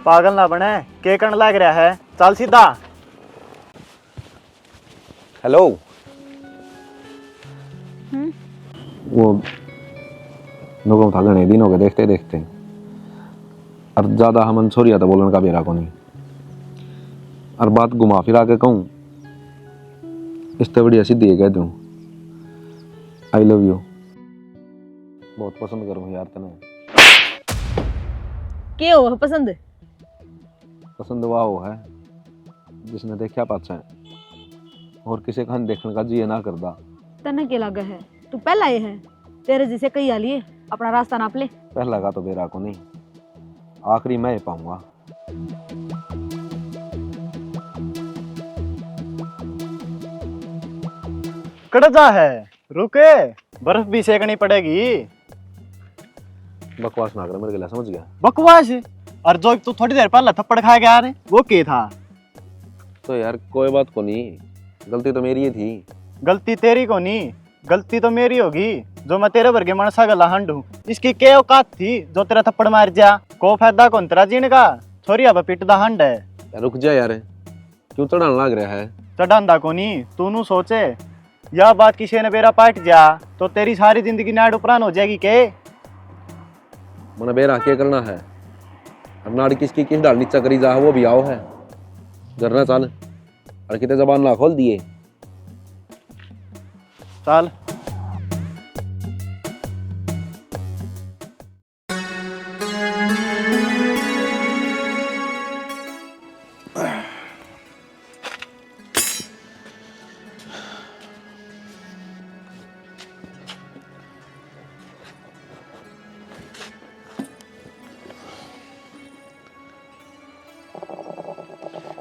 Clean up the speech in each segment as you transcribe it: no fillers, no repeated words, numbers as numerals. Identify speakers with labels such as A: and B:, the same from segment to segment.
A: पागल ना बने, के कण लग रहा है, चल सीधा।
B: हेलो। वो लोगों था गणे दिन हो गए देखते देखते, और ज्यादा हमन छोरिया तो बोलन का बेरा को नहीं, और बात घुमा फिरा के कहूँ इससे बढ़िया सीधी कह दूँ आई लव यू। बहुत पसंद करूँ यार तने।
C: क्या हो पसंद?
B: पसंद वाह वो है जिसने देखा पाछा है और किसी का देखने का जी ना करदा।
C: तने क्या लगा है? तू पहला ये है, तेरे जैसे कई आ लिए, अपना रास्ता नाप ले।
B: पहला का तो बेरा को नहीं, आखिरी मैं ही पाऊंगा।
A: कड़जा है, रुके, बर्फ भी सेकनी पड़ेगी।
B: बकवास ना कर, मेरे गला समझ गया।
A: बकवास? और जो तू थोड़ी देर पहले थप्पड़ खा गया रे, वो के था?
B: तो यार कोई बात को नहीं, गलती तो मेरी ही थी।
A: गलती तेरी को नहीं, गलती तो मेरी होगी जो मैं तेरे वर्गे मनसा गला हंड हूँ। इसकी के औकात थी जो तेरा थप्पड़ मार जा? को फायदा कौन तेरा जीने का? छोरी अब पिटदा हंड है।
B: यार रुक जा यार, क्यों चढ़ाने लग रहा है?
A: चढ़ांदा को नहीं, तू नू सोचे यह बात किसी ने बेरा पाट जा तो तेरी सारी जिंदगी नाड़ उपरान हो जाएगी के?
B: मैंने बेरा क्या करना है, अब नाड़ किसकी किस डाल नीचा करी जा वो भी आओ है करना चल, और कितने जबान ना खोल दिए।
A: चल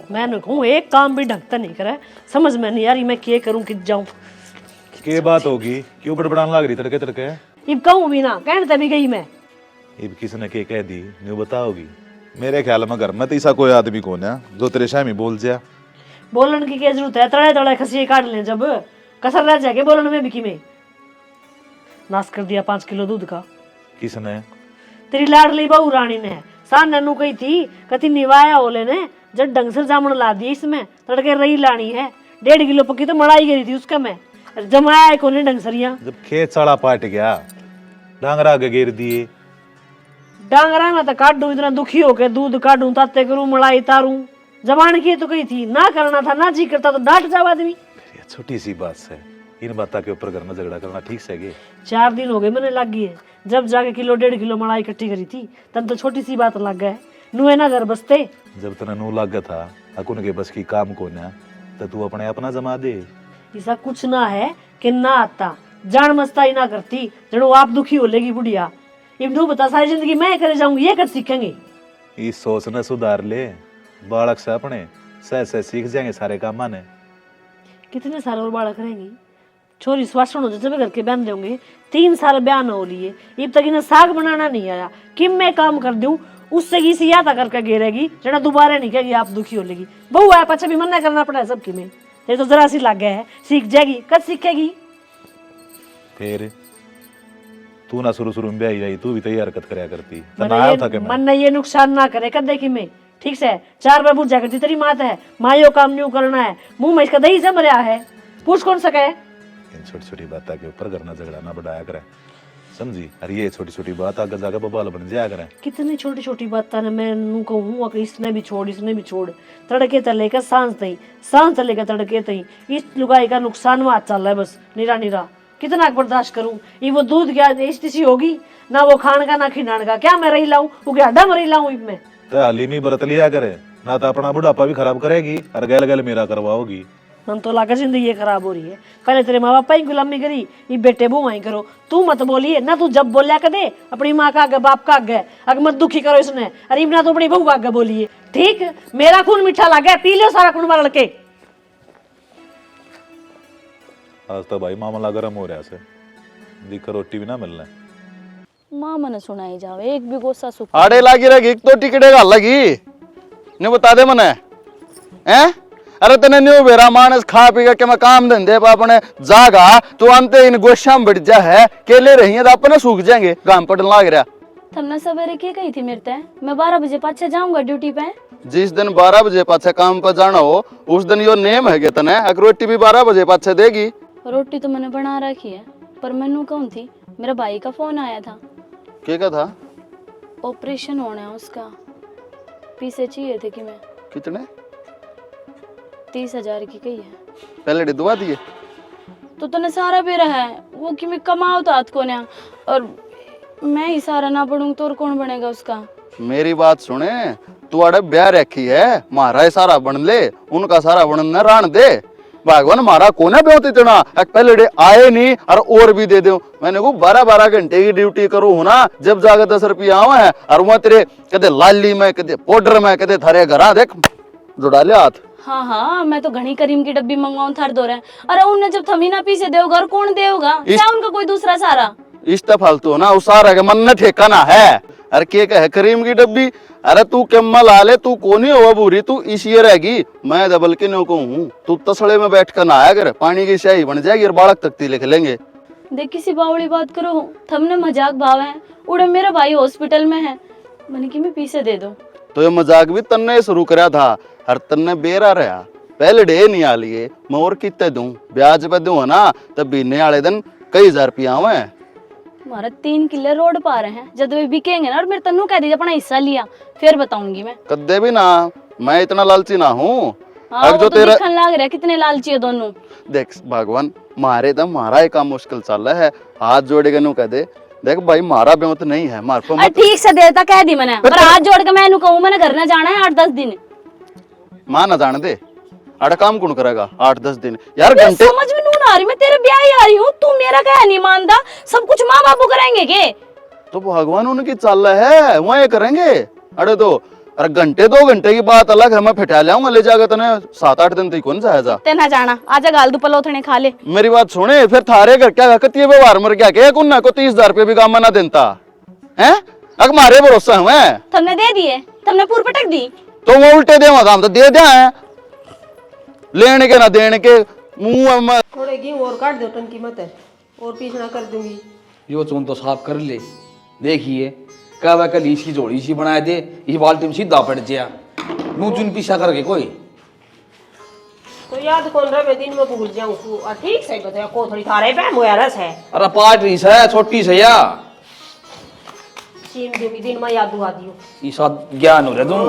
D: मैंने कहूँ एक काम भी ढंग से नहीं करे, समझ में नहीं आ रही मैं क्या करूँ किस जाऊँ।
E: के बात होगी, क्यों बड़बड़ाने लग रही तड़के तड़के?
D: इब कहूँ भी ना, कहने तभी गई मैं।
E: इब किसने के कह दी न्यू बताओगी? मेरे ख्याल में घर में तो ऐसा कोई आदमी कौन है जो तेरे शामी बोल जा।
D: बोलन की क्या जरूरत है, तड़े तड़े खसी काट ले, जब कसर रह जाएगी बोलन में बिकी में। नाश कर दिया 5 किलो दूध का।
E: किसने?
D: तेरी लाडली बहू रानी ने। सान ननू कही थी कति निवाया ओले ने जब ढंग से जामुन ला दी, इसमें तड़के रही लानी है 1.5 किलो पक्की तो मड़ाई गई थी उसका, मैं जमाया को नहीं ढंग सरिया।
E: जब खेत साड़ा पाट गया डांगरा आगे गिर दिए।
D: डांगरा में तो काटू, इतना दुखी होके दूध काटू, ताते करूं, मलाई तारूं, जबान की तो कही थी ना करना था, ना जी करता तो डांट जाओ आदमी।
E: ये छोटी सी बात है, इन बातों के ऊपर घर में झगड़ा करना ठीक से गे?
D: 4 दिन हो गए मैंने लग गई है, जब जाके 1.5 किलो मलाई इकट्ठी करी थी तब तो छोटी सी बात लग गए नुए ना घर बसते।
E: जब तना नू लग था अकुन के बस की काम को ना, तो तू अपने अपना जमा दे।
D: ऐसा कुछ ना है कि ना आता, जान मस्ताई ना करती जनो आप दुखी हो लेगी बुढ़िया। इब्नू बता सारी जिंदगी मैं करे जाऊंगी, ये कर सीखेंगे?
E: इस सोच ने सुधार ले, बालक से अपने सह सीख जाएंगे सारे काम ने।
D: कितने साल और बालक रहेंगी? छोरी स्वास्थ्य हो जब घर के बहन देंगे, 3 साल ब्याह न हो लिए, अब तक इन्हें साग बनाना नहीं आया। किम मैं काम कर दूं उससे की सी याद करके गिरेगी जना दोबारा नहीं कहेगी आप दुखी हो लेगी। बहू है पचा भी मना करना पड़ा है सबकी में, तेरे तो जरा सी लग गया है, सीख जाएगी, कब सीखेगी?
E: फिर तू ना शुरू में ब्याही जाई, तू भी तो ये हरकत करया करती। तनाव था के
D: मन ये नुकसान ना करे कर देखी मैं, ठीक से 4 बार बुझ जाकर तेरी मात है, मायो काम न्यू करना है, मुंह में इसका दही जम रहा है, पूछ कौन सके?
E: इन छोटी छोटी बातों के ऊपर करना झगड़ा ना बढ़ाया करे, समझी? अरे ये छोटी छोटी बात आगे जाकर बबाल बन जाया करे।
D: कितनी छोटी छोटी बातें ने मैं नू कहूँ कि इसने भी छोड़, इसने भी छोड़, तड़के तले का सांस तई, सांस तले का तड़के तई, इस लुगाई का नुकसान में चल रहा है बस निरा निरा। कितना बर्दाश्त करूं? ये वो दूध क्या स्थिति होगी ना, वो खान का ना खिलाने का, क्या मैं रही लाऊं, वो क्या अड्डा मरी लाऊं इसमें?
E: तो हलीमी बरत लिया करे ना, तो अपना बुढ़ापा भी खराब करेगी और गैल गैल मेरा करवाओगी।
D: हम तो लाकर जिंदगी खराब हो रही है। पहले तेरे माँ बापा ही गुलामी करी, ये बेटे बो वहीं करो। तू मत बोलिए ना, तू जब बोलिया कर दे अपनी माँ का आगे बाप का आगे, अगर मत दुखी करो इसने। अरे ना तो अपनी बहू का आगे बोलिए, ठीक? मेरा खून मीठा लगा है, पी लो सारा खून मार लड़के।
E: आज तो भाई मामला गर्म हो रहा है, दिख रोटी भी ना मिलना।
F: माँ मने सुनाई जावे, एक भी गोसा सुख
A: आड़े लागी रहेगी तो टिकटे का लगी नहीं बता दे मने हैं? अरे तने न्यू बेरा मानस खा पी के मैं काम धंधे पर अपने जागा, तू अंत इन गोशा में बढ़ जा है, केले रही है तो अपने सूख जाएंगे, काम पड़ने लग रहा।
F: तुमने सवेरे क्या कही थी मेरे ते? मैं 12 बजे पाछे जाऊंगा ड्यूटी पे।
G: जिस दिन 12 बजे पाछे काम पर जाना हो उस दिन यो नेम है तने अगर रोटी भी 12 बजे पाछे देगी।
F: रोटी तो मैंने बना रखी है, पर मैनू कौन थी, मेरा भाई का फोन आया था।
G: क्या था?
F: ऑपरेशन होना है उसका, पैसे चाहिए थे कि मैं
G: कितने?
F: 30,000 की कही है।
G: पहले दुआ दिए
F: तो तूने सारा बेरा है वो कि मैं कमाओ तो हाथ को ना, और मैं ही सारा ना पढ़ूं तो और कौन बनेगा उसका।
G: मेरी बात सुने, तू अड़े ब्याह रखी है, मारा ही सारा बन ले, उनका सारा बनने रान दे। भगवान मारा कोने बेहोती इतना पहले डे आए नहीं और भी दे दो। मैंने को 12-12 घंटे की ड्यूटी करूँ ना, जब जाके 10 रुपया आवा है और वह तेरे कदे लाली में कदे पाउडर में कदे थारे घर देख जुड़ा ले हाथ।
F: हाँ हाँ, मैं तो घनी करीम की डब्बी मंगवाऊं थार दो रहे। अरे उन्हें जब थमी ना पीछे देगा और कौन देगा? क्या उनका कोई दूसरा सारा?
G: इस फालतू ना उस सारा के मन ने ठेकाना है। अरे के कहे करीम की डब्बी? अरे तू केम्मा ला ले, तू कोनी हो बुरी, तू इसी रहेगी। मैं दबल के नो को हूँ, तू तसड़े में बैठ कर नहाया कर, पानी की स्याही बन जाएगी और बालक तख्ती लिख लेंगे।
F: देख किसी बावड़ी बात करो, थमने मजाक भाव है। उड़े मेरा भाई हॉस्पिटल में है, मैंने कि मैं पीछे दे दो।
G: तो ये मजाक भी तन्ने शुरू करा था और तन्ने बेरा रहा। पहले डे नहीं आ लिए, मैं और कितने दूं? ब्याज पे दूं ना, तब बीने वाले दिन कई हजार रुपया आवे।
F: हमारा 3 किले रोड पा रहे हैं, जब वे बिकेंगे ना और मेरे तन्नू कह दीजिए अपना हिस्सा लिया, फिर बताऊंगी मैं।
G: कद्दे भी ना, मैं इतना लालची ना हूँ।
F: हाँ, वो तो दिखने लग रहा है कितने लालची है दोनों।
G: देख भगवान, मारे दम मारा ही काम मुश्किल चल रहा है, हाथ जोड़ेगा नु कह दे, देख भाई मारा बेमत नहीं है, मार को मत।
F: ठीक से देता कह दी मैंने, पर हाथ जोड़ के मैं कहूँ मैंने घर न जाना है 8-10 दिन।
G: मां ना जाने दे, अड़ा काम कौन करेगा 8-10 दिन यार? घंटे
F: समझ में नहीं आ रही, मैं तेरे ब्याह ही आ रही हूँ, तू मेरा क्या नहीं मानता? सब कुछ माँ बापू करेंगे के?
G: तो भगवान उनकी चाल है, वहाँ ये करेंगे। अरे तो अरे घंटे 2 घंटे की बात अलग है, मैं फिटा लाऊंगा ले जाकर तने 7-8 दिन तक कौन जाएगा?
F: ते ना जाना, आजा गाल दू पलोथने खा ले।
G: मेरी बात सुने, फिर थारे घर क्या कहती है व्यवहार मर क्या के कुन्ना को 30,000 रुपये भी काम ना देता है? अगर मारे भरोसा है
F: तुमने दे दिए, तुमने पूर पटक दी
G: तो वो उल्टे दे हम तो दे दिया है, लेने के ना देने के मुंह में।
H: थोड़े गेहूं और काट दो, टन कीमत है और पीछना कर दूंगी।
I: यो चून तो साफ कर ले, देखिए कब कल इसकी जोड़ी सी बना दे, इस बाल्टी में सीधा पड़ जाया नू चुन पीछा करके कोई
H: तो याद कौन रहा, मैं दिन में भूल जाऊं। ठीक से बताया को थोड़ी थारे पे मोया रस है।
I: अरे पार्ट रही है छोटी से या
H: चीन दूंगी, दिन में याद दुआ दियो।
I: ईसा ज्ञान हो रहा तुम।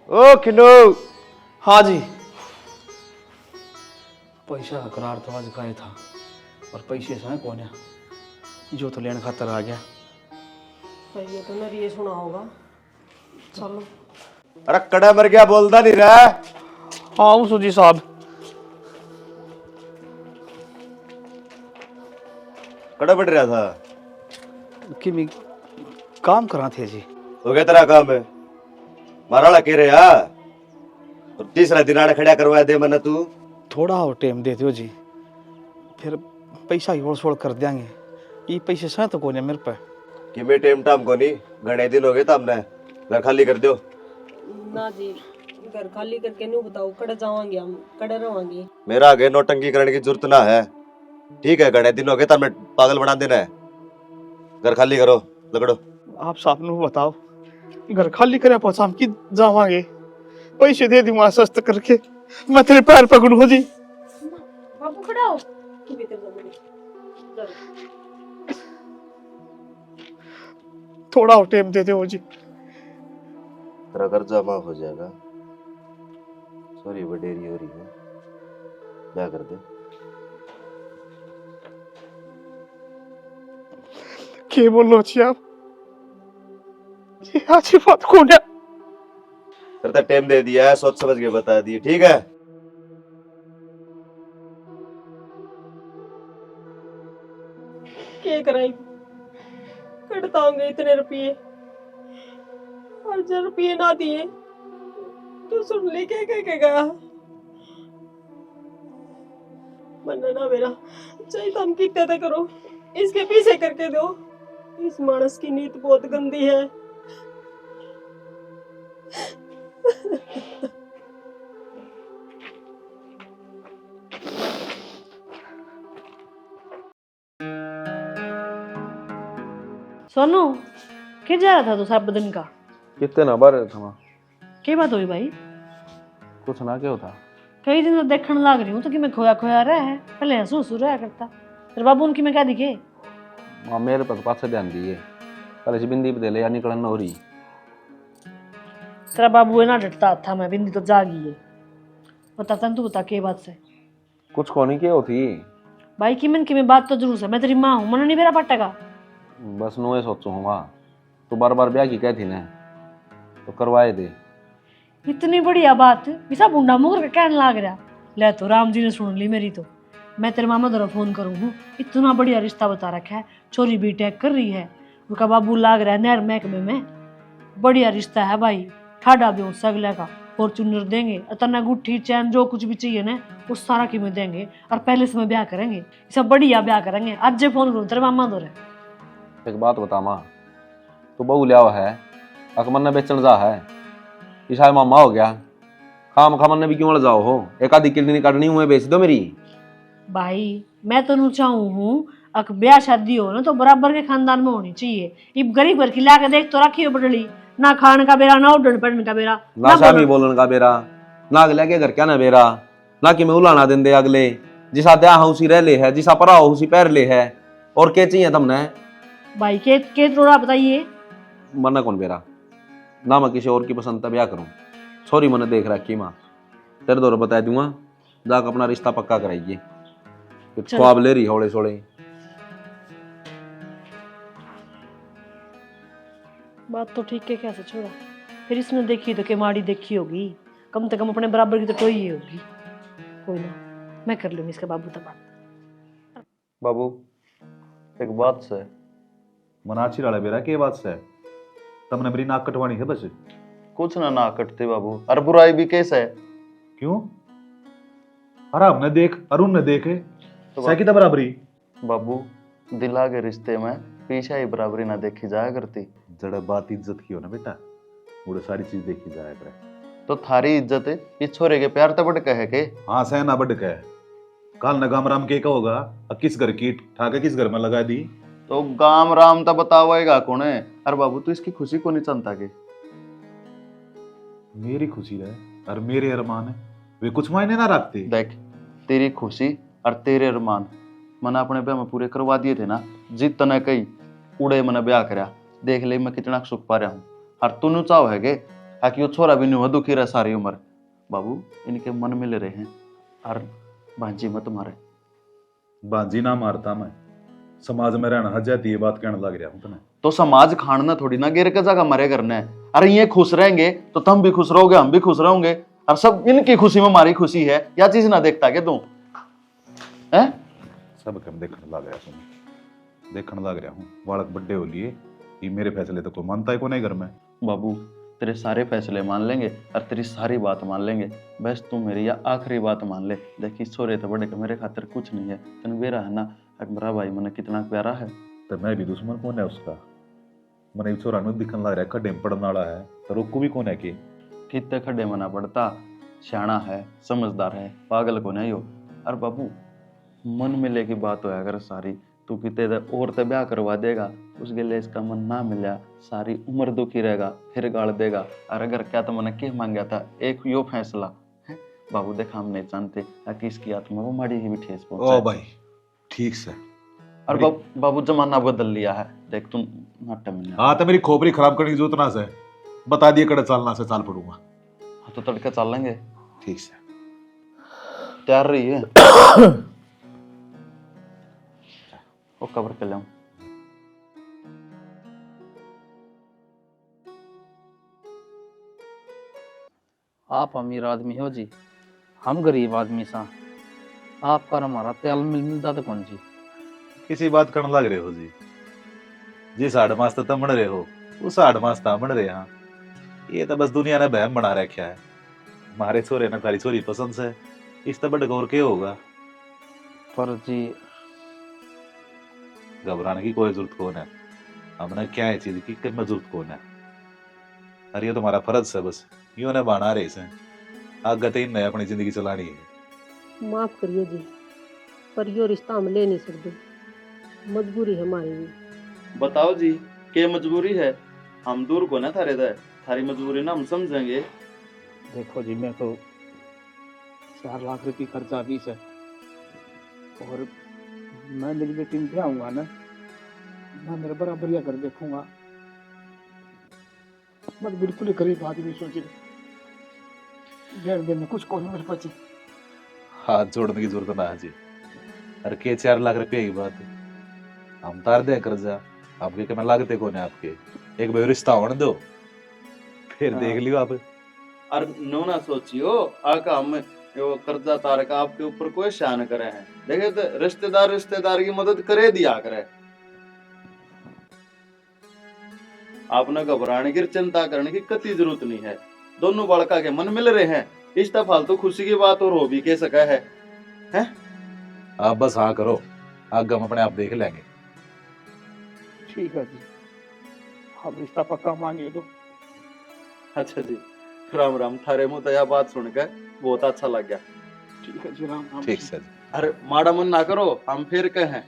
A: ओ खिनो,
I: हाँ जी, पैसा का करार तो आज खाया था और पैसे से कौन है जो तो लेने खातर आ गया।
H: ये तो ना ये सुना होगा। चलो
A: अरे कड़ा मर गया, बोलता नहीं रहा।
I: हाँ वो सुजी साहब,
A: कड़ा बढ़ रहा था
I: कि मैं काम करा थे जी।
A: हो गया तेरा काम है, मारा कह रहे यार, और तीसरा दिन आड़ा खड़ा करवा दे मैंने। तू
I: थोड़ा और टाइम देते हो जी, फिर पैसा ही और सोड़ कर देंगे। ये पैसे से तो कौन है मेरे पे
A: कि मैं टेम टाम को नहीं, घने दिन हो गए था हमने, घर खाली कर दो
H: ना जी, घर खाली करके नहीं बताओ, कड़े जावांगे हम, कड़े रवांगे।
A: मेरा आगे नोटंकी करने की जरूरत ना है, ठीक है? घने दिन हो गए था, मैं पागल बना देना है। घर खाली करो, लगड़ो।
J: आप साहब नु बताओ, घर खाली करे पहुंचा हम की जावांगे? पैसे दे दूंगा सस्त करके, मैं तेरे पैर पकड़ूं जी।
H: बाबू खड़ा हो कि भीतर जाओ।
J: थोड़ा और टाइम दे दो जी।
A: तेरा कर्जा माफ हो जाएगा, सॉरी बडेरी हो रही है, क्या कर दे।
J: के बोलो छी आप? ये अच्छी बात कौन है?
A: तेरे टाइम दे दिया है, सोच समझ के बता दिए, ठीक है?
H: क्या कराई, कड़ता होंगे इतने रुपये, और जब रुपये ना दिए तो सुन ले क्या क्या क्या मना ना मेरा चाहिए तो हम कितने तक करो, इसके पीछे करके दो। इस मानस की नीत बहुत गंदी है।
D: सोनू किस जा रहा था तू सब दिन का?
B: कितने ना बार था वहाँ।
D: क्या बात हुई भाई?
B: कुछ ना क्या होता।
D: कई दिन तो देखने लग रही हूँ तो कि मैं खोया खोया रहा है, पहले हंसू हंसू रहा करता। तेरे बाबू उनकी मैं क्या दिखे?
B: वहाँ मेरे पर पास से ध्यान दिए, पहले से बिंदी पे दे ले या निकलन हो रही।
D: तेरा बाबू है ना डटता था, मैं बिंदी तो जागी है। बता तू बता के बात से
B: कुछ कोनी क्या होती।
D: भाई की मन की मैं बात तो जरूर है, मैं तेरी माँ हूँ, मन नहीं मेरा पटेगा।
B: बस नुए सोचू हूँ वहाँ तो बार बार ब्याह की कहती ना तो करवाए दे।
D: इतनी बढ़िया बात विसा बुंडा मुकर के कहने लग रहा। ले तो राम जी ने सुन ली मेरी। तो मैं तेरे मामा द्वारा फोन करूँ हूँ, इतना बढ़िया रिश्ता बता रखा है, छोरी बीटेक कर रही है, उनका बाबू लाग रहा है नहर महकमे में। बढ़िया रिश्ता है भाई, ठाडा भी सगले का, फॉर्चूनर देंगे, अतना गुट्ठी चैन जो कुछ भी चाहिए ना वो सारा कीमत देंगे, और पहले से मैं ब्याह करेंगे, सब बढ़िया ब्याह करेंगे। आज जे फोन करूँ तेरे मामा द्वारा।
B: एक बात बता माँ, तू बहू लिया है अकमन ने बेचन जा है, ईशा मामा हो गया, खाम खामन ने भी क्यों जाओ हो, एक आधी किडनी काटनी हुए बेच दो मेरी।
D: भाई मैं तो चाहूँ हूँ अक ब्याह शादी हो ना तो बराबर के खानदान में होनी चाहिए। इब गरीब घर की ला के देख तो रखी हो बटली, ना खाने का बेरा, ना उड़न पड़ने का बेरा,
B: ना शामी बोलन का बेरा, ना अगले के घर क्या ना बेरा, ना कि मैं उलाना दिन दे अगले, जिसा द्या उसी रह ले है, जिसा परा हो उसी पैर ले है, और क्या चाहिए तुमने?
D: भाई के थोड़ा बताइए।
B: मरना कौन बेरा ना, मैं किसी और की पसंद तब ब्याह करूं। सॉरी मैंने देख रखी माँ, तेरे दौर बता दूंगा, जाकर अपना रिश्ता पक्का कराइए। ख्वाब ले रही हौले सोले।
D: बात तो ठीक है, कैसे छोड़ा, फिर इसने देखी तो के माड़ी देखी होगी, कम से कम अपने बराबर की तो टोई ही होगी। कोई ना, मैं कर लूंगी इसके बाबू तक बात।
G: बाबू एक बात से
E: मनाची वाला बेरा के बात से तमने मेरी नाक कटवानी है बस।
G: कुछ ना कटते बाबू, और बुराई भी कैसे है?
E: क्यों? आराम ने देख, अरुण ने देखे
G: तो
E: सही की बराबरी।
G: बाबू दिला के रिश्ते में पीछा ही बराबरी ना देखी जाया करती।
E: जड़ा बात इज्जत की हो ना बेटा, वो सारी चीज देखी जाया करे।
G: तो थारी इज्जत है इस छोरे के प्यार तबड़ कहे के।
E: हाँ सहना बड़ कह, काल नगाम राम के होगा, किस घर की ठाके किस घर में लगा दी।
G: तो गाम राम तो बतावेगा कौन है? अरे बाबू तू इसकी खुशी को नहीं चाहता के?
E: मेरी खुशी रहे और मेरे अरमान है वे कुछ मायने ना रखते।
G: देख तेरी खुशी और तेरे अरमान मैंने अपने ब्याह में पूरे करवा दिए थे ना, जितना कई उड़े मैंने ब्याह करा, देख ले मैं कितना सुख पा रहा हूँ। और तू चाहो है कि वो छोरा भी नहीं दुखी रहा सारी उम्र। बाबू इनके मन में ले रहे हैं, और भांजी मत मारे।
E: बाजी ना मारता मैं, समाज में रहना हजाती ये बात कहने लग रहा हूँ तुम्हें।
G: तो समाज खाना थोड़ी ना गिर के जगह मरे करना है। अरे ये खुश रहेंगे तो तुम भी खुश रहोगे, हम भी खुश रहोगे, और सब इनकी खुशी में हमारी खुशी है। या चीज ना देखता क्या तू है?
E: सब कम देखने लग रहा हूँ, देखने लग रहा हूँ। बालक बड्डे हो लिए, ये मेरे फैसले तो कोई मानता है को नहीं घर में।
G: बाबू तेरे सारे फैसले मान लेंगे और तेरी सारी बात मान लेंगे, बस तू मेरी या आखिरी बात मान ले। देखी छोरे तो बड़े के मेरे खातिर कुछ नहीं है, तेन बेरा है ना, मेरा भाई मैंने कितना प्यारा है।
E: तो मैं भी दुश्मन कौन है उसका? मैंने छोरा में दिखने लग रहा है खड्डे में पड़ने वाला है, तो रोकू भी कौन है कि
G: कितने खड्डे मना पड़ता, सियाना है, समझदार है, पागल को नहीं हो। और बाबू मन मिले की बात होया अगर सारी, तू कितने और तो ब्याह करवा देगा, उसके लिए इसका मन ना मिला सारी उम्र दुखी रहेगा, फिर गाड़ देगा। और अगर क्या तो मैंने क्या मांगा था, एक यो फैसला है बाबू, देखा हम नहीं जानते कि इसकी आत्मा को माड़ी ही भी ठेस पहुंचे।
E: ओ भाई ठीक से।
G: और बाबू जमाना बदल लिया है, देख तुम नाट्य में।
E: हाँ तो मेरी खोपड़ी खराब करने की जरूरत ना से, बता दिए कड़े चालना से चाल पड़ूंगा।
G: तो तड़के चल लेंगे,
E: ठीक से
G: तैयार रही है। वो कवर कर ले।
I: आप अमीर आदमी हो जी, हम गरीब आदमी सा, आपका और हमारा तेल मिलता तो कौन जी?
E: किसी बात करने लग रहे हो जी, जिस आठ मास तक बन रहे हो उस 8 मास तक बन रहे। हाँ ये तो बस दुनिया ने बहम बना रखा है। हमारे छोरे ने तारी छोरी पसंद से, इस तो बड़ गौर के होगा।
I: पर जी
E: घबराने की कोई जरूरत कौन है, हमने क्या है चीज की करना जरूरत कौन है। अरे ये तुम्हारा फर्ज है, बस यूं ने बना रहे इसे, आगे तो इन अपनी जिंदगी चलानी है।
C: माफ करियो जी, पर यो रिश्ता हम ले नहीं सकते, मजबूरी है हमारी भी।
G: बताओ जी के मजबूरी है, हम दूर को ना थारे दे, थारी मजबूरी ना हम समझेंगे।
J: देखो जी, मैं तो 4 लाख रुपए खर्चा भी है, और मैं मेरी बेटी में आऊंगा ना, मैं मेरा बराबर या कर देखूंगा। मैं बिल्कुल ही गरीब आदमी सोच रहे, डेढ़ दिन में कुछ कौन मेरे बची।
E: हाथ जोड़ने की जरूरत ना है जी। अरे के 4 लाख रुपए की बात है, हम तार दे कर्जा, आपके क्या लागते कौन है आपके, एक बार रिश्ता होने दो, फिर देख लियो आप।
G: और नो ना सोचियो आका हम यो कर्जा तार का आपके ऊपर कोई शान करे हैं, देखे तो रिश्तेदार की मदद करे दिया करे। आपने घबराने की चिंता करने की कति जरूरत नहीं है, दोनों बालका के मन मिल रहे हैं, इस फालतू खुशी की बात और हो भी के सका है, हैं?
E: आप बस हाँ करो, आगे हम अपने आप देख लेंगे।
J: ठीक है जी, आप रिश्ता पक्का मांगे तो।
G: अच्छा जी, राम राम। थारे मुंह तो यह बात सुनकर बहुत अच्छा लग गया।
J: ठीक है जी, राम राम।
E: ठीक सर।
G: अरे माड़ा मन ना करो, हम फिर कहें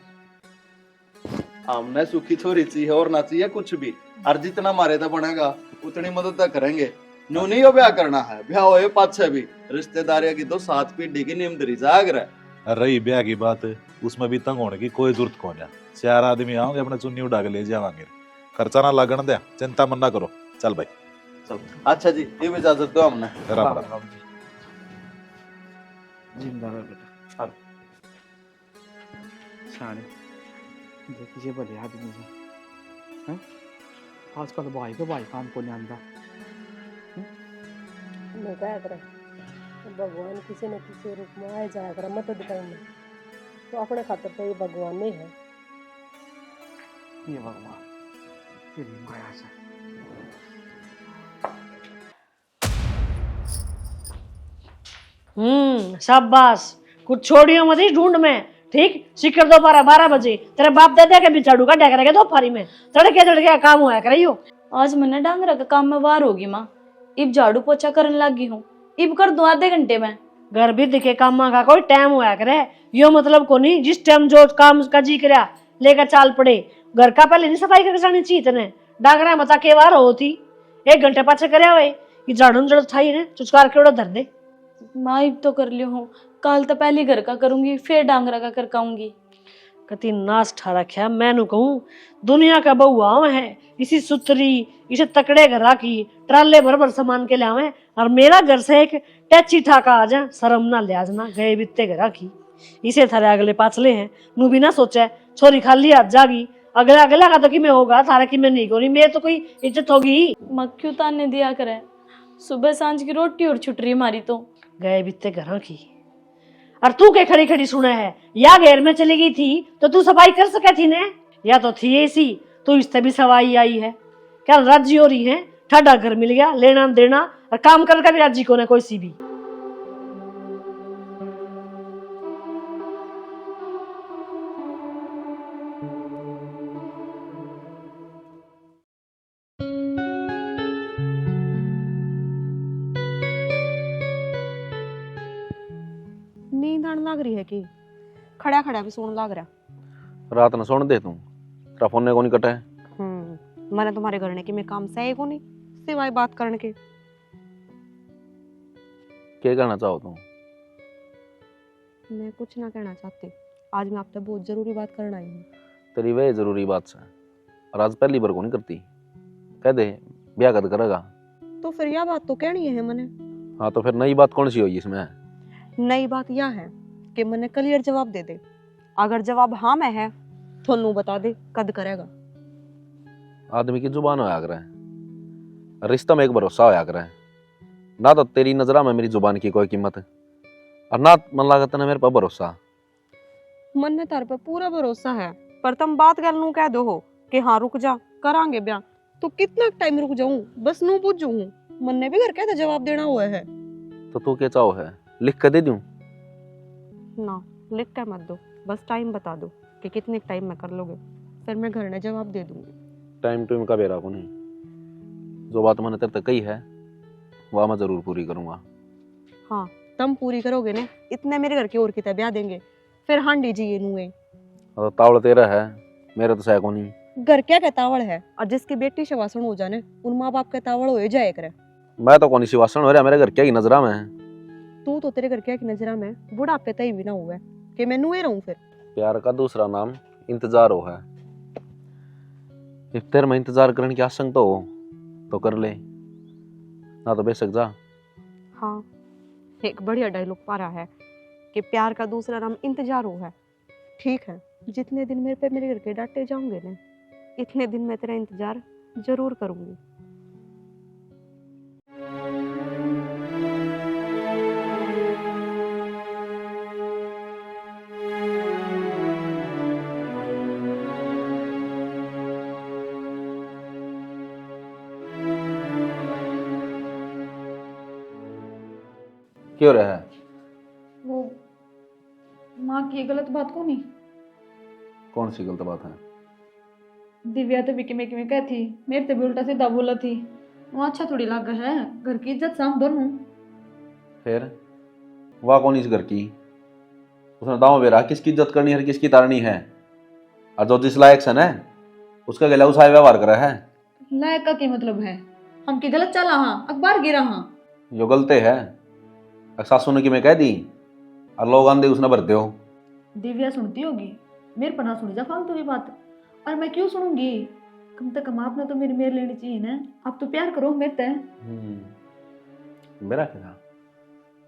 G: हमने सुखी छोरी चाहिए और ना चाहिए कुछ भी, और जितना मारे तो बनेगा उतनी मदद तो करेंगे। नो नहीं हो ब्याह करना है, ब्याह होए पाछे भी रिश्तेदारियों की तो 7 पीढ़ी की नीमदरी जाग रहा।
E: रही ब्याह की बात, उसमें भी तंग होने की कोई जरूरत कौन है, 4 आदमी आओगे अपने चुन्नी उड़ा के ले जावांगे, खर्चा ना लगन दे, चिंता मन ना करो। चल भाई
G: चल। अच्छा जी, ये भी इजाजत दो हमने।
E: राम राम।
J: जिंदा रह बेटा। अब शाने देखिए भले आदमी जी, हैं? आजकल भाई को भाई काम को नहीं आंदा।
H: मैं क्या करे, भगवान किसी न किसी रूप में आए जाया करे मदद करने, तो अपने खातर तो ये भगवान नहीं है।
J: ये भगवान तेरी माया से।
D: शाबाश, कुछ छोड़ियो मत इस ढूंढ में, ठीक। शिकर दोपहर 12 बजे तेरे बाप दादा के बिचाड़ू का डैक रखे दोपहरी में, तड़के काम होया करियो।
F: आज मैंने डांगरा का काम में वार होगी माँ, इब झाड़ू पोछा करने लगी हूँ, इब कर दूं आधे घंटे में।
D: घर भी दिखे काम का कोई टाइम होया करे, यो मतलब को नहीं जिस टाइम जो काम का जी करया लेकर चाल पड़े। घर का पहले नहीं सफाई करके जानी चाहिए तने, डांगरा मता के वार होती 1 घंटे पाछे करया हुए, ये झाड़ू जड़ थाई ने चुचकार के उड़ा धर दे।
F: माँ इब तो कर लियो हूँ, कल तो पहले घर का करूंगी, फिर डांगरा का कर आऊंगी।
D: कति नाश ठा रखा, मैनू कहूँ दुनिया का बहुआ है, इसी सुथरी इसे तकड़े घर की ट्राले भर सामान के लावे, और मेरा घर से एक टैची ठाका आ जा, शर्म ना लिहाज ना गए बित्ते घर की। इसे थारे अगले पाछले हैं, नू भी ना सोचा छोरी खाली हाथ जागी, अगला अगला का तो कि मैं होगा थारा कि मैं नहीं गोरी, मेरे तो कोई इज्जत होगी।
F: मक्खी उतारने दिया करे, सुबह सांझ की रोटी और छुटरी मारी तो
D: गए बित्ते घर की। और तू के खड़ी खड़ी सुना है, या घेर में चली गई थी तो तू सफाई कर सके थी ने, या तो थी ऐसी तो इससे भी सवाई आई है। क्या राजी हो रही है, ठाडा घर मिल गया, लेना देना और काम करके भी राजी को ना कोई सी भी।
C: नींद आने लग रही है कि खड़ा खड़ा भी सोने लग रहा।
B: रात न सोने दे तू, तेरा फोन ने को नहीं कटा है।
C: मैंने तुम्हारे घर ने कि मैं काम से आई को नहीं, सिवाय बात करने के।
B: क्या कहना चाहो तुम?
C: मैं कुछ ना कहना चाहती, आज मैं आपसे बहुत जरूरी बात करना आई हूँ।
B: तेरी वह जरूरी बात से, और आज पहली बार को नहीं करती, कह दे ब्याह कद करेगा।
C: तो फिर यह बात तो कहनी है मैंने।
B: हाँ तो फिर नई बात कौन सी हुई इसमें?
C: नई बात यह है कि मैंने क्लियर जवाब दे दे, अगर जवाब हाँ में है तो नू बता दे कद करेगा।
B: आदमी की जुबान होया करे, रिश्ता में एक भरोसा होया करे, ना तो तेरी नजरा में मेरी जुबान की कोई कीमत है, और ना मन लागत ना मेरे पर भरोसा।
C: मन में तार पर पूरा भरोसा है, पर तुम बात कर नू कह दो हो कि हाँ रुक जा करांगे ब्याह, तो कितना टाइम रुक जाऊं, बस नू पूछूं। मन ने भी घर कहता जवाब देना हुआ है।
B: तो तू क्या चाहो है, लिख कर दे दूं?
C: ना लिख कर मत दो, बस टाइम बता दो कि कितने टाइम में कर लोगे, फिर मैं घर ने जवाब दे दूंगी।
B: टाइम टू का बेरा को नहीं, जो बात मैंने तेरे तक कही है वह मैं जरूर पूरी करूंगा।
C: हाँ तुम पूरी करोगे ने, इतने मेरे घर की और कितना ब्याह देंगे, फिर हांडी जी ये नूए।
B: और तावड़ तेरा है, मेरा तो सह को नहीं।
C: घर क्या कहतावड़ है, और जिसकी बेटी शवासन हो जाने उन माँ बाप कहतावड़ हो जाए करे।
B: मैं तो कौन सी वासन हो रहा मेरे घर क्या ही नजरा में है।
C: तू तो तेरे घर क्या की नजरा में बुढ़ापे तय भी ना हुआ कि मैं नुए रहूं फिर।
B: प्यार का दूसरा नाम इंतजार हो है। इफ्तार में इंतजार करने की आशंका तो हो तो कर ले, ना तो बेशक जा।
C: हाँ, एक बढ़िया डायलॉग पा रहा है कि प्यार का दूसरा नाम इंतजार हो है। ठीक है, जितने दिन मेरे पे मेरे घर के डांटे जाओगे ना, इतने दिन मैं तेरा इंतजार जरूर करूंगी।
B: क्यों रहा है?
F: वो माँ की गलत बात को नहीं,
B: कौन सी गलत बात है?
F: दिव्या तो बिकी में कह थी, मेरे तो भी उल्टा सीधा बोला थी। वो अच्छा थोड़ी लगा है, घर की इज्जत साम दोनों।
B: फिर वाह कौन इस घर की? उसने दाव बेरा किसकी इज्जत करनी है, किसकी तारनी है, और जो जिस लायक से ना उसका गला उसाए व्यवहार करा है।
F: लायक का क्या मतलब है? हम की गलत चला हाँ, अखबार गिरा हाँ।
B: यो गलते है, सासू ने कि मैं कह दी और लोग आंदे उसने भर दो।
F: दिव्या सुनती होगी, मेरे पर ना सुनी जा फालतू की बात। और मैं क्यों सुनूंगी? कम से कम आपने तो मेरी मेर लेनी चाहिए ना। आप तो प्यार करो मेरे ते।
B: मेरा क्या,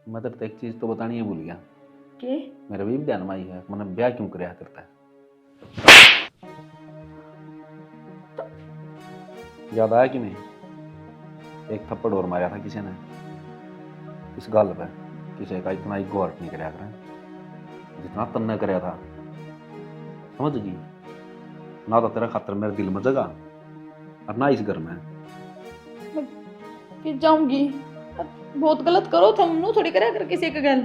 B: मैं तो एक चीज तो बतानी है भूल गया
F: के
B: मेरे भी ध्यान में आई है, मैंने ब्याह क्यों कराया करता है। याद आया कि नहीं, एक थप्पड़ और मारा था किसी ने इस गाल पे। किसी का इतना ईगो हर्ट नहीं कराया कर जितना तन्ने कराया था, समझ गई ना? तो तेरा खातर मेरे दिल में जगह और ना इस घर में।
F: फिर जाऊंगी, बहुत गलत करो तुम नु थोड़ी करे कर किसी के गल।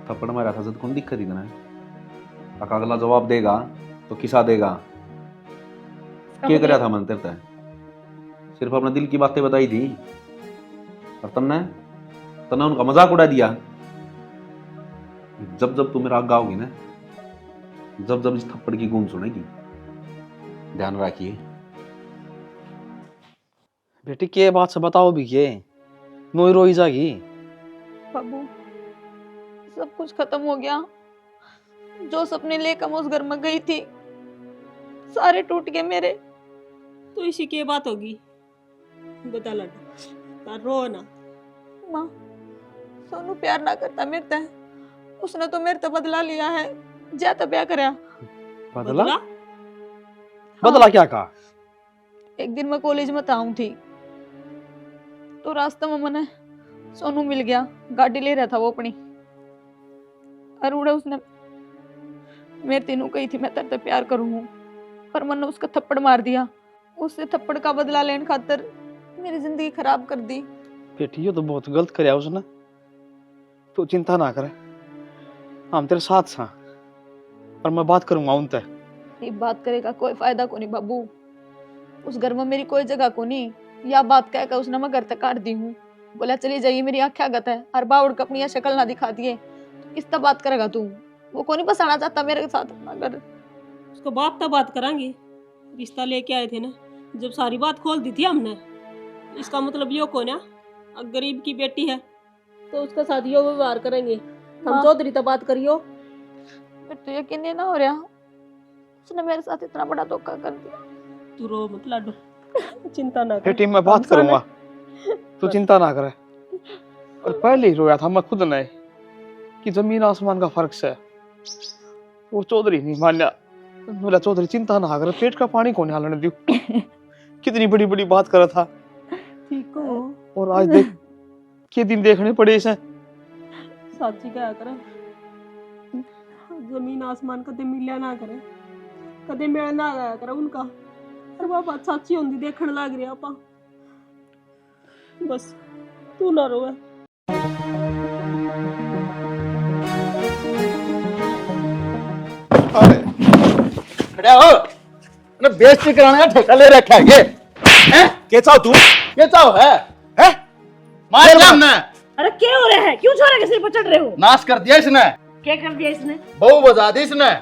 B: थप्पड़ मारा था जब कौन दिक्कत इतना है? अगला जवाब देगा तो किसा देगा? क्या कराया था मन तेरे? सिर्फ अपने दिल की बातें बताई थी और तन्ने उनका मजाक उड़ा दिया। जब जब तू मेरा आग गाओगी ना, जब जब इस थप्पड़ की गूंज सुनेगी, ध्यान रखिए।
I: बेटी के बात से बताओ भी ये नोई रोई जागी।
F: बाबू, सब कुछ खत्म हो गया। जो सपने लेकर मैं उस घर में गई थी, सारे टूट गए मेरे।
H: तो इसी की बात होगी, बता लड़ा रो ना।
F: माँ, सोनू प्यार ना करता मेरे ते, उसने तो मेरे तो बदला लिया है। जा तो ब्याह करया।
I: बदला? बदला क्या कहा?
F: एक दिन मैं कॉलेज में ताऊं थी तो रास्ते में मैंने सोनू मिल गया। गाड़ी ले रहा था वो अपनी, और उड़ा उसने मेरे तीनों कही थी मैं तेरे से प्यार करूँ, पर मैंने उसका थप्पड़ मार दिया। उससे थप्पड़ का बदला लेने खातिर मेरी जिंदगी खराब कर दी।
J: बेटी ये तो बहुत गलत कराया उसने। तू चिंता ना करे, हम तेरे साथ सा, और मैं बात करूंगा उनसे।
F: ये बात करेगा कोई फायदा को नहीं बाबू। उस घर में मेरी कोई जगह को नहीं। या बात कहकर उसने मैं घर तक काट दी हूँ। बोला चली जाइए, मेरी आँखें गत है, और बाउड़ को अपनी शक्ल ना दिखा दिए। तो किस तरह बात करेगा तू? वो को नहीं बसाना चाहता मेरे साथ अपना घर।
H: उसको बाप तब बात करांगी। रिश्ता लेके आए थे ना, जब सारी बात खोल दी थी हमने। इसका मतलब यो को ना, गरीब की बेटी है तो उसका साथ यो व्यवहार करेंगे। हम चौधरी तो बात करियो।
F: फिर तो यकीन नहीं ना हो रहा, उसने मेरे साथ इतना बड़ा धोखा कर दिया।
H: तू रो मत लाडो, चिंता ना कर।
J: बेटी मैं बात करूंगा, तू चिंता ना करे। और पहले ही रोया था मैं खुद ने कि जमीन आसमान का फर्क है। वो चौधरी नहीं मान्या। बोला चौधरी चिंता ना करे, पेट का पानी कौन हालने दियो। कितनी बड़ी बड़ी बात कर रहा था।
H: ठीक हो,
J: और आज देख के दिन देखने पड़े इसे।
H: साची क्या करे, जमीन आसमान कदे मिलिया ना करे, कदे मेल ना आया करे उनका। और वो बात साची होंदी देखने लग रही आपा। बस तू ना रोए।
G: खड़ा हो, ने बेइज्जती कराने का ठेका ले रखा है ये। हैं?
E: के चाहो तू?
G: ये चाहो है? हैं? मार दिया हमने।
D: अरे क्या हो रहा है? क्यों छोरा के सिर पर चढ़ रहे हो?
G: नाश कर दिया इसने।
D: क्या कर दिया इसने?
G: बहू बजा दी इसने।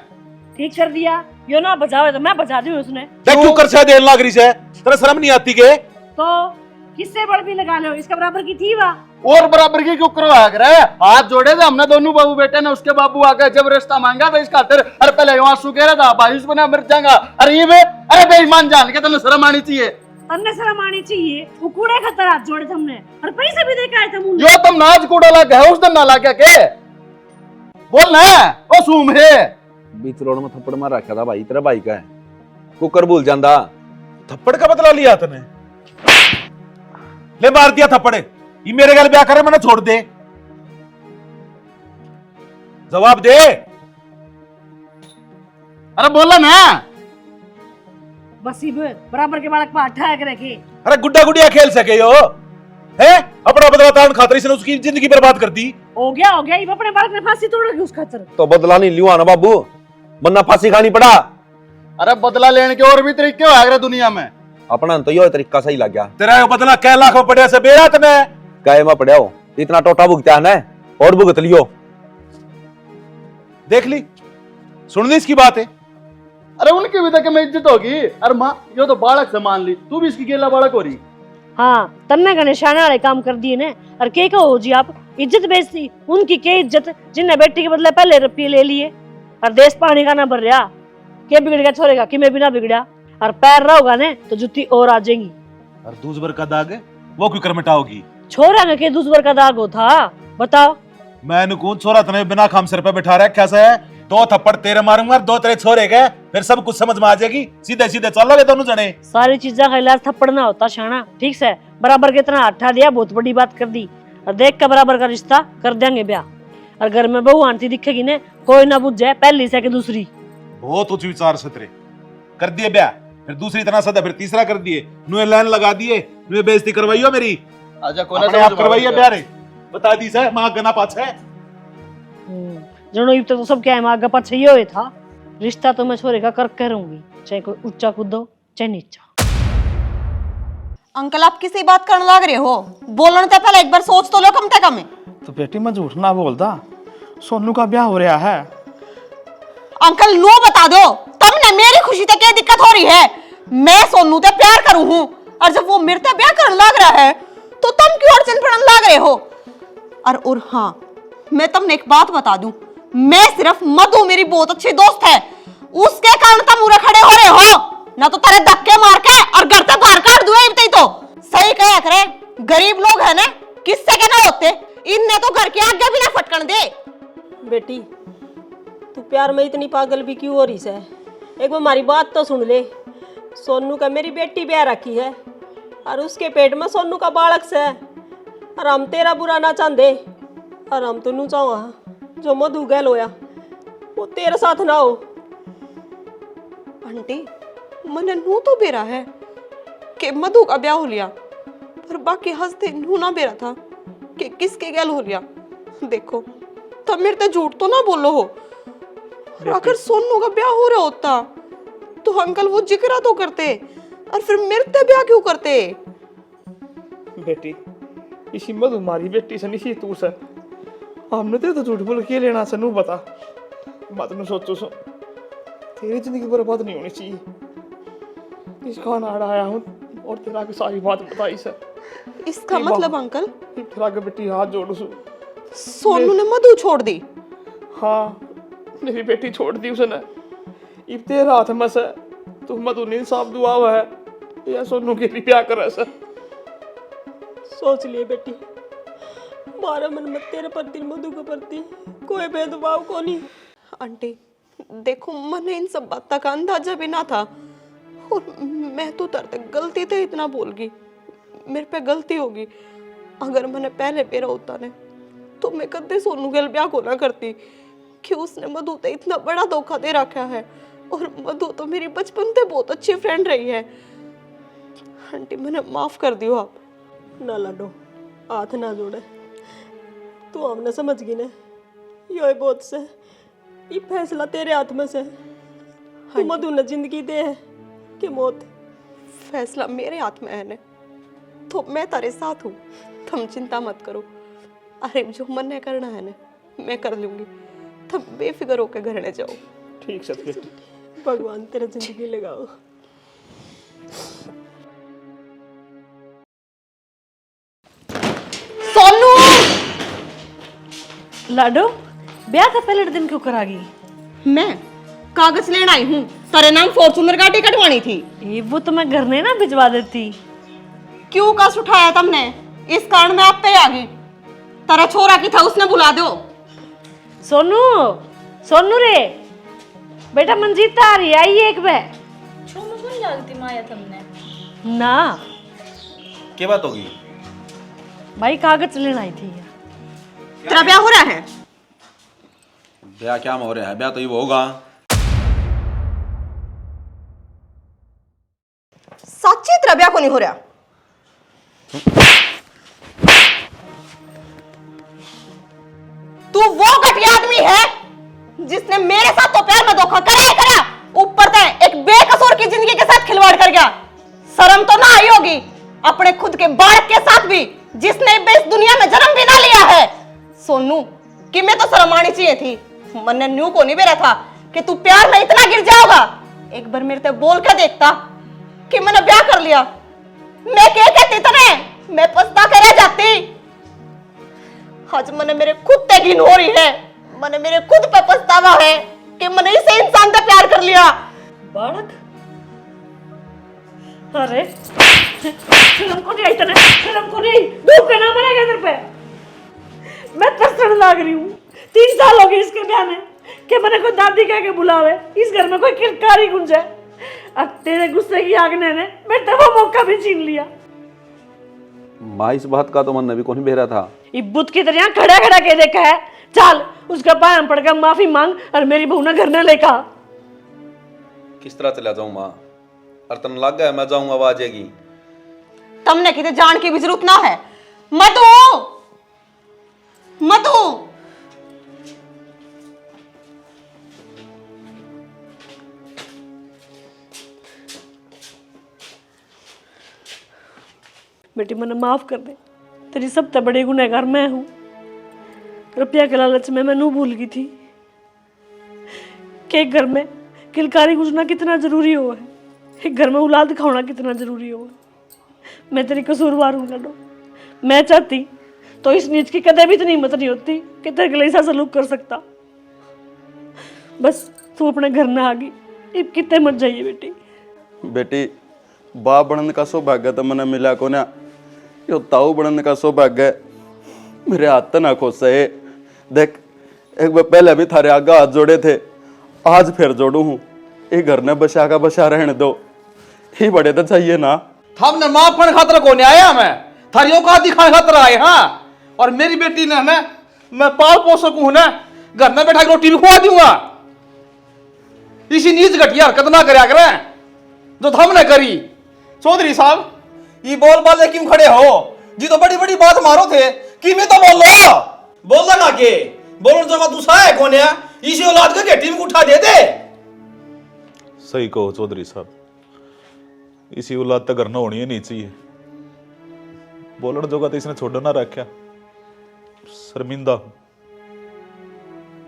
D: ठीक कर दिया। यो ना बजावे तो मैं बजा दूं उसने।
E: देख क्यों करछा देन लाग रही है, तेरा शर्म नहीं आती के?
D: तो किससे बड़ भी लगा लो, इसका बराबर की थी वा।
G: और बराबर की क्यों करवा कर रहा है? हाथ जोड़े थे हमने दोनों बाबू बेटे ने, उसके बाबू आके जब रिश्ता मांगा था इसका खातिर, अरे पहले वहां सु कह रहा था बाईस बना मर जाएगा। अरे ये अरे बेईमान जान के तेने शर्म आनी चाहिए।
D: तन्ने शर्म आनी चाहिए, वो कूड़े खतर हाथ जोड़े थे हमने और पैसे भी देके आए थे मुंह।
G: यो तुम नाच कूड़ा लग है, उस दिन ना लग के बोल ना ओ सूम है।
B: बीच रोड में थप्पड़ मार रखा था भाई, तेरा भाई का है, कुकर भूल जांदा।
E: थप्पड़ का बदला लिया तने? ले मार दिया थप्पड़, ये मेरे गल ब्याह करे मैंने छोड़ दे, जवाब दे।
G: अरे बोला ना
D: बस बराबर के बालक पर अठाया करे के।
E: अरे गुड्डा गुड़िया खेल सके यो है? अपना बदला तान खातिर इसने उसकी जिंदगी बर्बाद कर दी।
D: हो गया ये अपने बालक ने फांसी तोड़ रखी उस खातिर।
B: तो बदला नहीं लिया ना बाबू, वरना फांसी खानी पड़ा।
G: अरे बदला लेने के और भी तरीके हो गए दुनिया में,
B: अपना तो यो तरीका सही लग गया।
E: तेरा यो बदला कै लाख में पड़े से बेरा तने?
B: काय में पड़े हो, इतना टोटा भुगता है ना, और भुगत लियो।
E: देख ली, सुन ली इसकी बात है।
G: अरे उनकी भी तक में इज्जत होगी। अरे माँ यो तो बालक से मान ली, तू भी इसकी गेला बालक हो रही।
D: हाँ तन्ने का निशाना वाले काम कर दिए ने। और के हो जी आप इज्जत बेचती, उनकी के इज्जत जिन्हें बेटी के बदले पहले रुपये ले लिए और देश पानी का ना भर रहा। के बिगड़ गया छोड़ेगा कि मैं भी ना बिगड़ा, और पैर रहोगा ने तो जुत्ती और आ जाएंगी।
E: और दूसबर का दाग है वो क्यों कर मिटाओगी?
D: छोरा के दूसबर का दाग हो था, बताओ।
E: मैं कौन छोरा तने बिना खाम सिर पे बिठा रखा से? दो थप्पड़ तेरे मारूंगा, दो तेरे छोरे के, फिर सब कुछ समझ में आ जाएगी। सीधे सीधे चलोगे दोनों जने।
D: सारी चीजा का इलाज थप्पड़ ना होता शाना, ठीक से बराबर के इतना अट्ठा दिया, बहुत बड़ी बात कर दी। और देख का बराबर का रिश्ता कर देंगे ब्याह, और घर में बहू आंटी दिखेगी ने कोई ना बुझ जाए, पहली से के दूसरी।
E: बहुत उच्च विचार सतरे कर दिए ब्याह, फिर दूसरी तरह सदा, फिर तीसरा कर दिए, नुए लाइन लगा दिए, नुए बेइज्जती करवाइयो मेरी।
G: आजा
E: अपने आप करवाइए ब्याह रे, बता दी से मां गना पाछे।
D: जनो तो सब क्या है, मां गपा चाहिए था। रिश्ता तो मैं छोरे का कर करूंगी, चाहे कोई ऊंचा कूदो चाहे नीचा।
C: अंकल आप किसी बात करने लग रहे हो? बोलने से पहले एक बार सोच तो लो कम से कम।
J: तो बेटी मैं झूठ ना बोलता, सोनू का ब्याह हो रहा है।
C: अंकल नो बता दो, तुमने मेरी खुशी से क्या दिक्कत हो रही है? मैं सोनू से प्यार करूं हूं, और जब वो मेरे से ब्याह करने लग रहा है तो तुम क्यों अड़चन पड़ने लग रहे हो? और हाँ मैं तुमने एक बात बता दूं, मैं सिर्फ मधु मेरी बहुत अच्छी दोस्त है, उसके कारण तुम उरे खड़े हो रहे हो, ना तो तेरे धक्के मार के और घर से बाहर काट दूं। तो सही कहा करे, गरीब लोग है ना, किससे के ना होते, इनने तो घर के आगे भी ना फटकन दे।
H: बेटी तू प्यार में इतनी पागल भी क्यों हो रही है? एक बार हमारी बात तो सुन ले। सोनू का मेरी बेटी ब्याह रखी है, और उसके पेट में सोनू का बालक से, और हम तेरा बुरा ना चाहते, और हम तो नू चाहो जो मधु गैल होया वो तेरे साथ ना हो।
C: आंटी मैंने नू तो बेरा है कि मधु का ब्याह हो लिया, पर बाकी हंसते नू ना बेरा था कि किसके गैल हो लिया। देखो तब मेरे तो झूठ तो ना बोलो हो, और अगर सोनू का ब्याह हो रहा होता तो अंकल वो जिक्र तो करते, और फिर मेरे से ब्याह क्यों करते?
J: बेटी इसी मधु हमारी बेटी से नहीं तू से, हमने तो झूठ बोल के लेना सनू बता। बात में सोचो सो तेरी जिंदगी बर्बाद नहीं होनी चाहिए। इसका नाड़ा आया हूँ और तेरा की सारी बात बताई सर।
C: इसका मतलब अंकल
J: तेरा के बेटी हाथ जोड़ू सु,
C: सोनू ने मधु छोड़ दी?
J: हाँ मेरी बेटी छोड़ दी उसने। इब तेरा हाथ में से तू मधु ने इंसाफ दुआ हुआ है या सोनू के लिए प्यार कर सर।
H: सोच लिए बेटी, मारा मन मत तेरे प्रति मधु के प्रति कोई भेदभाव को नहीं।
C: आंटी देखो मैंने इन सब बातों का अंदाजा भी ना था, और मैं तो तरते गलती थे इतना बोल गई, मेरे पे गलती होगी। अगर मैंने पहले पेरा होता ने तो मैं कदे सोनू के ब्याह को ना करती, कि उसने मधु ते इतना बड़ा धोखा दे रखा है, और मधु तो मेरी बचपन से बहुत अच्छी फ्रेंड रही है। आंटी मैंने माफ कर दियो आप।
H: ना लाडो हाथ ना जोड़े, तू हमने समझ गई ने, यो बहुत से ये फैसला तेरे हाथ में से। तू मधु ने जिंदगी दे है कि मौत?
C: फैसला मेरे हाथ में है ने, तो मैं तेरे साथ हूँ, तुम चिंता मत करो। अरे जो मन ने करना है ने मैं कर लूंगी, तुम बेफिक्र होकर घर ने जाओ।
J: ठीक है बेटी।
H: भगवान तेरा जिंदगी लगाओ।
C: सोनू
D: लाडो ब्याह का पहले दिन क्यों करा गई?
C: मैं कागज लेने आई हूँ, तेरे नाम फॉर्चूनर गाड़ी कटवानी थी।
D: ये वो तो मैं घर ने ना भिजवा देती।
C: क्यों कस उठाया तुमने? इस कारण मैं आप पे आ गई। तेरा छोरा की था, उसने बुला दो।
D: सोनू सोनू रे बेटा मंजीत आ रही आई एक बे
F: लगती माया तुमने
D: ना
K: क्या बात होगी?
D: भाई कागज लेना आई थी।
C: तेरा ब्याह हो रहा है?
K: ब्याह क्या में हो रहा है? ब्याह तो ये होगा।
C: सच्ची तेरा ब्याह को नहीं हो रहा? तू वो घटिया आदमी है जिसने मेरे साथ तो प्यार में धोखा करा, ऊपर से एक बेकसूर की जिंदगी के साथ खिलवाड़ कर गया। शर्म तो ना आई होगी अपने खुद के बालक के साथ भी, जिसने इस दुनिया में जन्म भी ना लिया है। सोनू कि मैं तो शर्म आनी चाहिए थी। मैंने न्यू को नहीं बेरा था कि तू प्यार में इतना गिर जाओगा। एक बार मेरे से बोल के देखता कि मैंने ब्याह कर लिया, मैं क्या कहती तने? मैं पछता कर रह जाती। आज मैंने मेरे खुद पे घिन हो रही है, मैंने मेरे खुद पे पछतावा है कि मैंने इसे इंसान से प्यार कर लिया।
D: बालक अरे शर्म को नहीं आई तने? शर्म को नहीं? भूख के ना मरेगा इधर पे। मैं तरसने लग रही हूँ। 3 साल हो गए इसके ब्याह में कि मैंने कोई दादी कह के बुलावे, इस घर में कोई किरकारी गुंजे। अब तेरे गुस्से की आग ने मेरे तो वो मौका भी छीन लिया।
B: माँ इस बात का तो मन भी कौन बेरा था।
D: ये बुत की तरह खड़ा खड़ा के देखा है। चल उसका पाया पड़कर माफी मांग और मेरी बहू ने घर ने लेकर।
K: किस तरह चला जाऊं माँ? और तन लग गया मैं जाऊंगा, आवाज आएगी।
C: तुमने कितने जान की भी जरूरत ना है। मत
D: बेटी मैंने माफ कर दे, तेरी सबसे बड़ी गुनहगार मैं हूं। रुपया के लालच में मैं नू भूल गई थी कि एक घर में किलकारी गुजरना कितना जरूरी हो है, एक घर में औलाद दिखाना कितना जरूरी हो है। मैं तेरी कसूरवार हूं लाडो। मैं चाहती तो इस नीच की कदे भी इतनी हिम्मत नहीं होती कि तेरे गले ऐसा सलूक कर सकता। बस तू अपने घर ना आ गई, इब कितने मत जाइए बेटी।
G: बेटी बाप बनने का सौभाग्य तो मैंने मिला को ना, यो ताऊ बनने का सौभाग्य मेरे हाथ ना खोस है। देख एक बार पहले भी थारे आगे हाथ जोड़े थे, आज फिर जोड़ू हूँ। ये घर ने बसा का बसा रहने दो, ही बड़े तो चाहिए ना।
I: हमने माफ करने खातर को नहीं आया, मैं थारी औकात दिखाने खातर आए। हाँ, और मेरी बेटी ने मैं पाल पोस सकूं ना, घर में बैठा रोटी भी खुआ दूंगा। इसी नीच घटिया हरकत ना करया करें जो हमने करी। चौधरी साहब ये बोल बाले क्यों खड़े हो? जी तो बड़ी बड़ी बात मारो थे कि मैं तो बोल लगा के बोलने जगह दूसरा है कौन है? इसी औलाद के टीम को उठा दे दे।
E: सही कहो चौधरी साहब, इसी औलाद तक करना होनी नहीं चाहिए। बोलने जोगा तो इसने छोड़ ना रखा। शर्मिंदा हूं,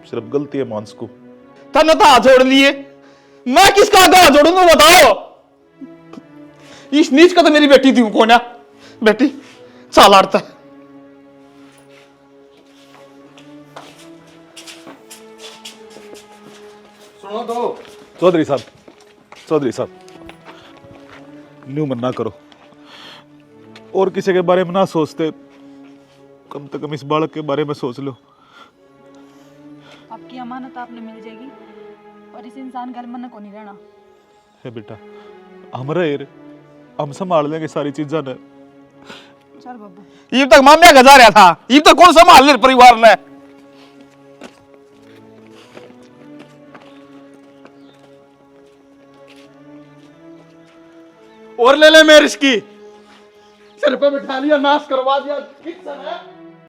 E: सिर्फ गलती है मानस को।
I: तने तो हाथ जोड़ लिए, मैं किसका हाथ जोड़ूंगा बताओ? इस नीच का तो मेरी बेटी थी कौन है? बेटी चाल आड़ता है। सुनो तो
E: चौधरी साहब न्यू मन ना करो और किसी के बारे में ना सोचते, कम से कम इस बालक के बारे में सोच लो।
F: आपकी अमानत आपने मिल जाएगी और इस इंसान घर में को नहीं रहना
E: है बेटा, हम संभाल लेंगे सारी चीजें ने।
F: चल बाबू,
I: ये तक माम्या गजा रहा था, ये तक कौन संभाल ले परिवार ने? और ले मेरिश की सिर पे बिठा लिया, नाश करवा दिया।